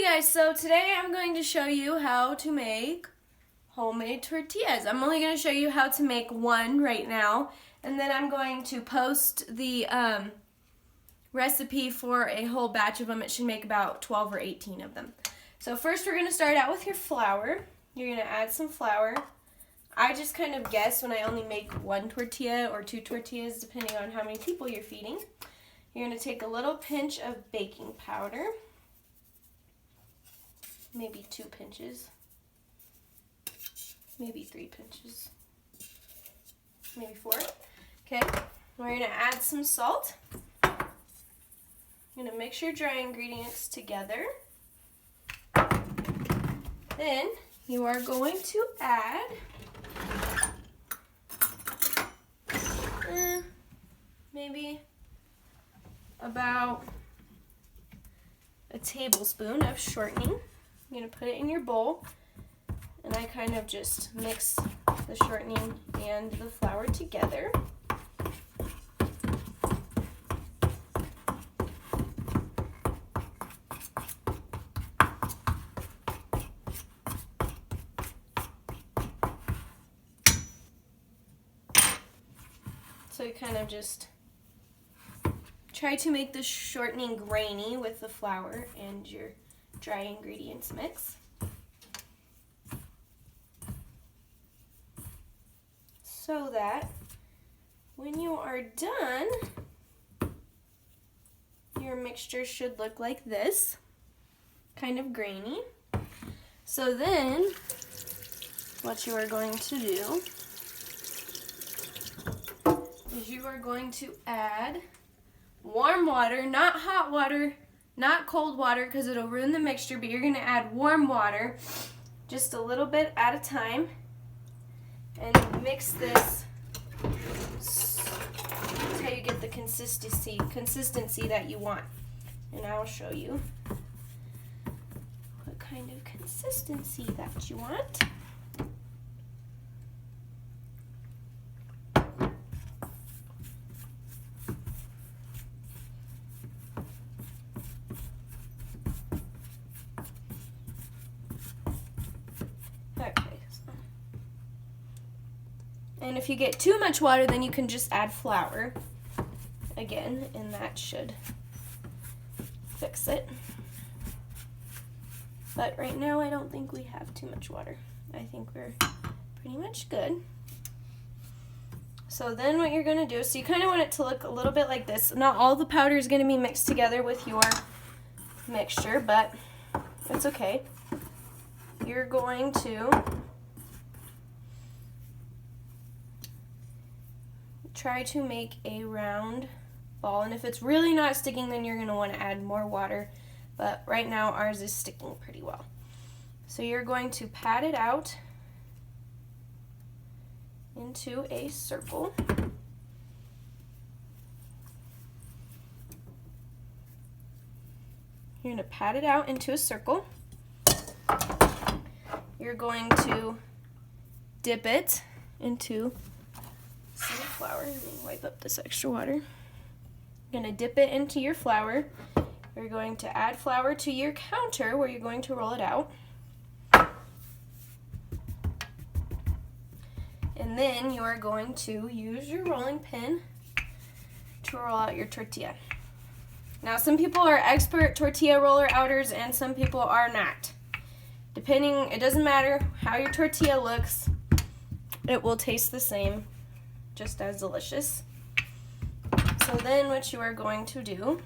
Hey guys, so today I'm going to show you how to make homemade tortillas. I'm only going to show you how to make one right now, and then I'm going to post the recipe for a whole batch of them. It should make about 12 or 18 of them. So first we're going to start out with your flour. You're going to add some flour. I just kind of guess when I only make one tortilla or two tortillas depending on how many people you're feeding. You're going to take a little pinch of baking powder. Maybe 2 pinches, maybe 3 pinches, maybe 4. Okay, we're going to add some salt. You're going to mix your dry ingredients together. Then you are going to add maybe about a tablespoon of shortening. You're going to put it in your bowl, and I kind of just mix the shortening and the flour together. So you kind of just try to make the shortening grainy with the flour and your dry ingredients mix. So that when you are done, your mixture should look like this, kind of grainy. So then what you are going to do is you are going to add warm water, not hot water, not cold water because it'll ruin the mixture, but you're going to add warm water just a little bit at a time and mix this until you get the consistency that you want. And I'll show you what kind of consistency that you want. And if you get too much water, then you can just add flour again, and that should fix it. But right now, I don't think we have too much water. I think we're pretty much good. So then what you're going to do, so you kind of want it to look a little bit like this. Not all the powder is going to be mixed together with your mixture, but it's okay. You're going to try to make a round ball, and if it's really not sticking, then you're going to want to add more water, but right now ours is sticking pretty well. So you're going to pat it out into a circle. You're going to pat it out into a circle. You're going to dip it into some flour. Let me wipe up this extra water. You're going to dip it into your flour. You're going to add flour to your counter where you're going to roll it out. And then you are going to use your rolling pin to roll out your tortilla. Now, some people are expert tortilla roller outers and some people are not. Depending, it doesn't matter how your tortilla looks, it will taste the same, just as delicious. So then what you are going to do,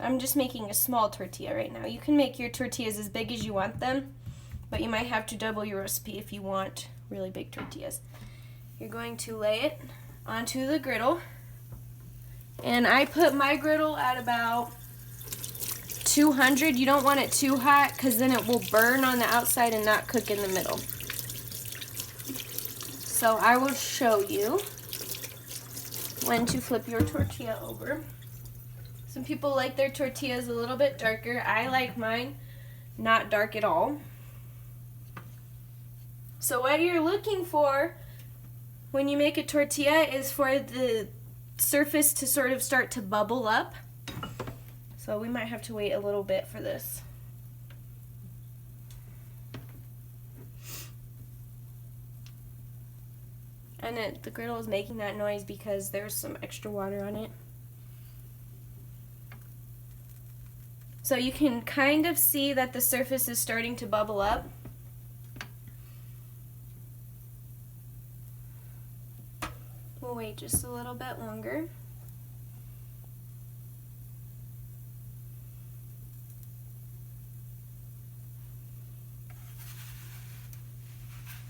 I'm just making a small tortilla right now. You can make your tortillas as big as you want them, but you might have to double your recipe if you want really big tortillas. You're going to lay it onto the griddle, and I put my griddle at about 200. You don't want it too hot because then it will burn on the outside and not cook in the middle. So I will show you when to flip your tortilla over. Some people like their tortillas a little bit darker. I like mine not dark at all. So what you're looking for when you make a tortilla is for the surface to sort of start to bubble up. So we might have to wait a little bit for this. And the griddle is making that noise because there's some extra water on it. So you can kind of see that the surface is starting to bubble up. We'll wait just a little bit longer.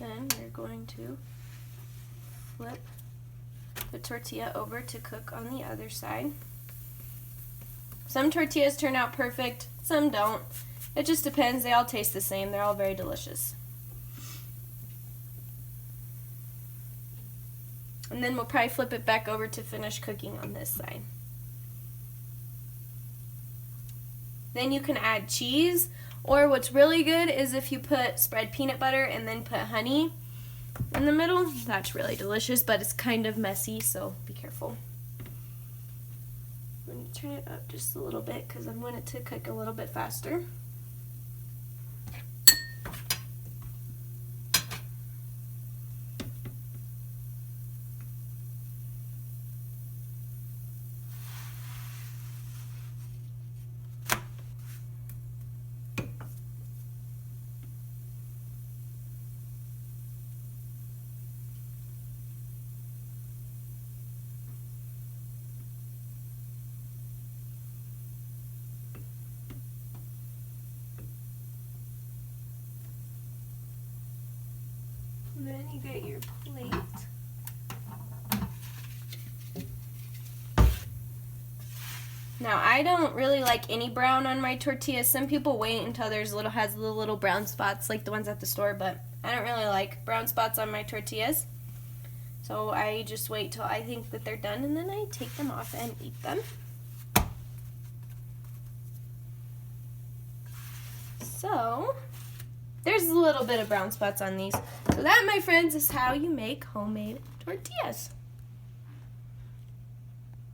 Then we're going to flip the tortilla over to cook on the other side. Some tortillas turn out perfect, some don't. It just depends. They all taste the same. They're all very delicious. And then we'll probably flip it back over to finish cooking on this side. Then you can add cheese, or what's really good is if you spread peanut butter and then put honey in the middle. That's really delicious, but it's kind of messy, so be careful. I'm going to turn it up just a little bit because I want it to cook a little bit faster. And then you get your plate. Now I don't really like any brown on my tortillas. Some people wait until has the little brown spots like the ones at the store, but I don't really like brown spots on my tortillas. So I just wait till I think that they're done, and then I take them off and eat them. So there's a little bit of brown spots on these. So that, my friends, is how you make homemade tortillas.